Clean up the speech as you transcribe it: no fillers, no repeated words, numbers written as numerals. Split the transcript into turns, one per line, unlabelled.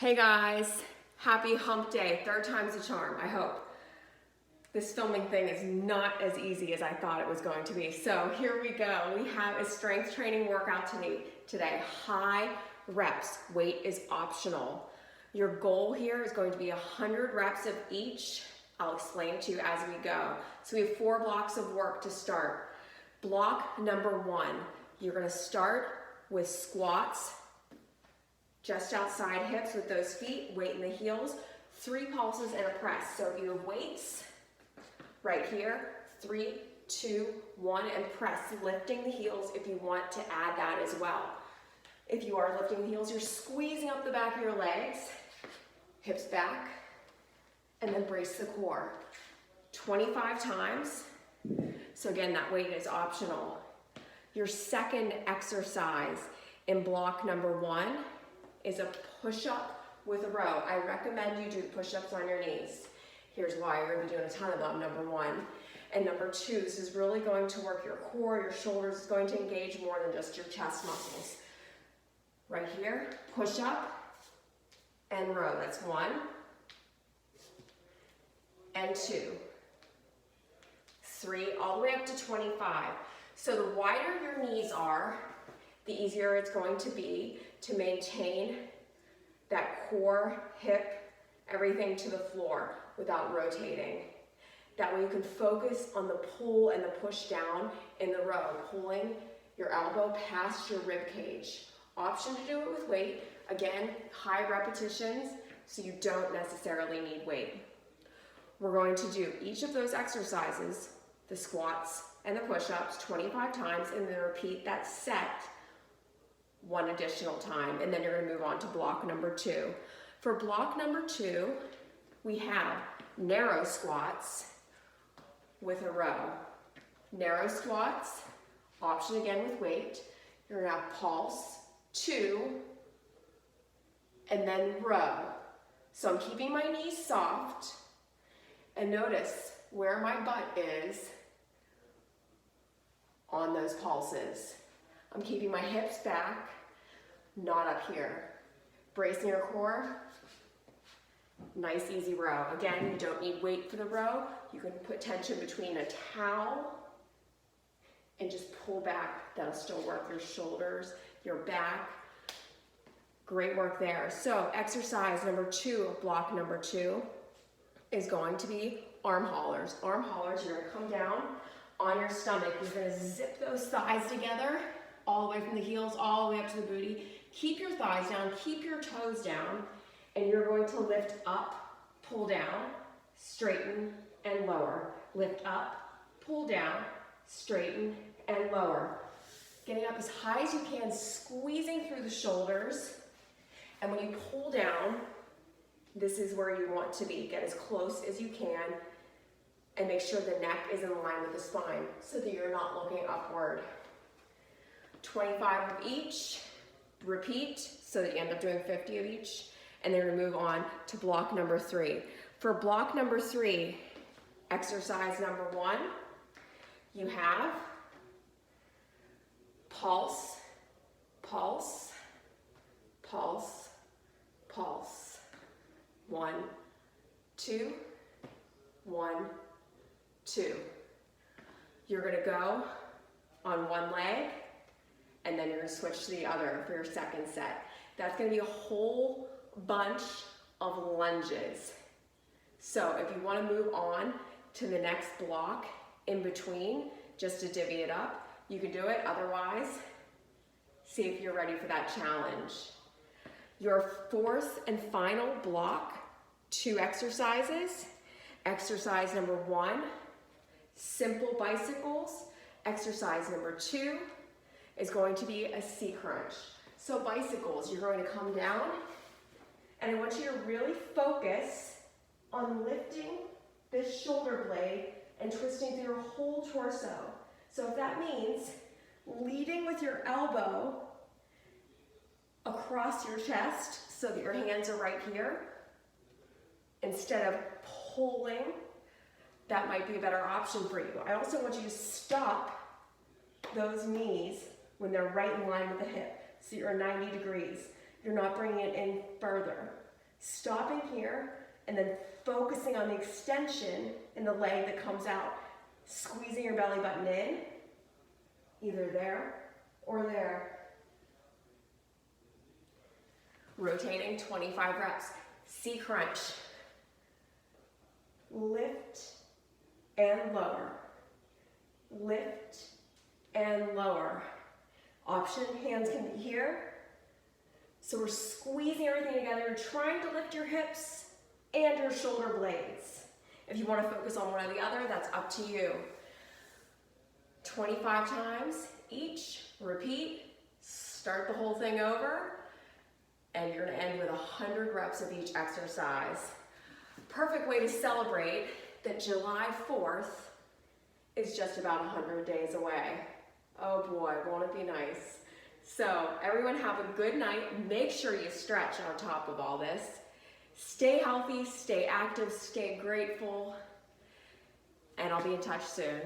Hey guys, happy hump day. Third time's a charm, I hope. This filming thing is not as easy as I thought it was going to be. So here we go. We have a strength training workout today. High reps, weight is optional. Your goal here is going to be 100 reps of each. I'll explain to you as we go. So we have 4 blocks of work to start. Block number 1, you're gonna start with squats, just outside hips with those feet, weight in the heels, 3 pulses and a press. So if you have weights, right here, 3, 2, 1, and press, lifting the heels if you want to add that as well. If you are lifting the heels, you're squeezing up the back of your legs, hips back, and then brace the core. 25 times. So again, that weight is optional. Your second exercise in block number 1 is a push-up with a row. I recommend you do push-ups on your knees. Here's why. You're gonna be doing a ton of them, number 1. And number 2, this is really going to work your core, your shoulders. It's going to engage more than just your chest muscles. Right here, push-up and row. That's 1 and 2, 3, all the way up to 25. So the wider your knees are, the easier it's going to be to maintain that core, hip, everything to the floor without rotating. That way you can focus on the pull and the push down in the row, pulling your elbow past your rib cage. Option to do it with weight. Again, high repetitions, so you don't necessarily need weight. We're going to do each of those exercises, the squats and the push-ups, 25 times, and then repeat that set 1 additional time, and then you're going to move on to block number 2. For block number 2, we have narrow squats with a row. Narrow squats, option again with weight. You're going to have pulse, 2, and then row. So I'm keeping my knees soft, and notice where my butt is on those pulses. I'm keeping my hips back, not up here. Bracing your core, nice easy row. Again, you don't need weight for the row. You can put tension between a towel and just pull back. That'll still work your shoulders, your back. Great work there. So exercise number 2 of block number 2 is going to be arm haulers. Arm haulers, you're gonna come down on your stomach. You're gonna zip those thighs together, all the way from the heels, all the way up to the booty. Keep your thighs down, keep your toes down, and you're going to lift up, pull down, straighten, and lower. Lift up, pull down, straighten, and lower. Getting up as high as you can, squeezing through the shoulders. And when you pull down, this is where you want to be. Get as close as you can, and make sure the neck is in line with the spine so that you're not looking upward. 25 of each, repeat, so that you end up doing 50 of each, and then we move on to block number 3. For block number 3, exercise number 1, you have pulse, pulse, pulse, pulse. 1, 2, 1, 2. You're gonna go on one leg, and then you're gonna switch to the other for your second set. That's gonna be a whole bunch of lunges. So if you wanna move on to the next block in between, just to divvy it up, you can do it. Otherwise, see if you're ready for that challenge. Your 4th and final block, 2 exercises. Exercise number 1, simple bicycles. Exercise number 2 is going to be a C crunch. So bicycles, you're going to come down, and I want you to really focus on lifting this shoulder blade and twisting through your whole torso. So if that means leading with your elbow across your chest so that your hands are right here, instead of pulling, that might be a better option for you. I also want you to stop those knees when they're right in line with the hip. So you're 90 degrees. You're not bringing it in further. Stopping here and then focusing on the extension in the leg that comes out. Squeezing your belly button in, either there or there. Rotating 25 reps. C crunch. Lift and lower. Lift and lower. Option, hands can be here. So we're squeezing everything together. You're trying to lift your hips and your shoulder blades. If you want to focus on one or the other, that's up to you. 25 times each. Repeat. Start the whole thing over. And you're going to end with 100 reps of each exercise. Perfect way to celebrate that July 4th is just about 100 days away. Oh boy, won't it be nice? So everyone have a good night. Make sure you stretch on top of all this. Stay healthy, stay active, stay grateful, and I'll be in touch soon.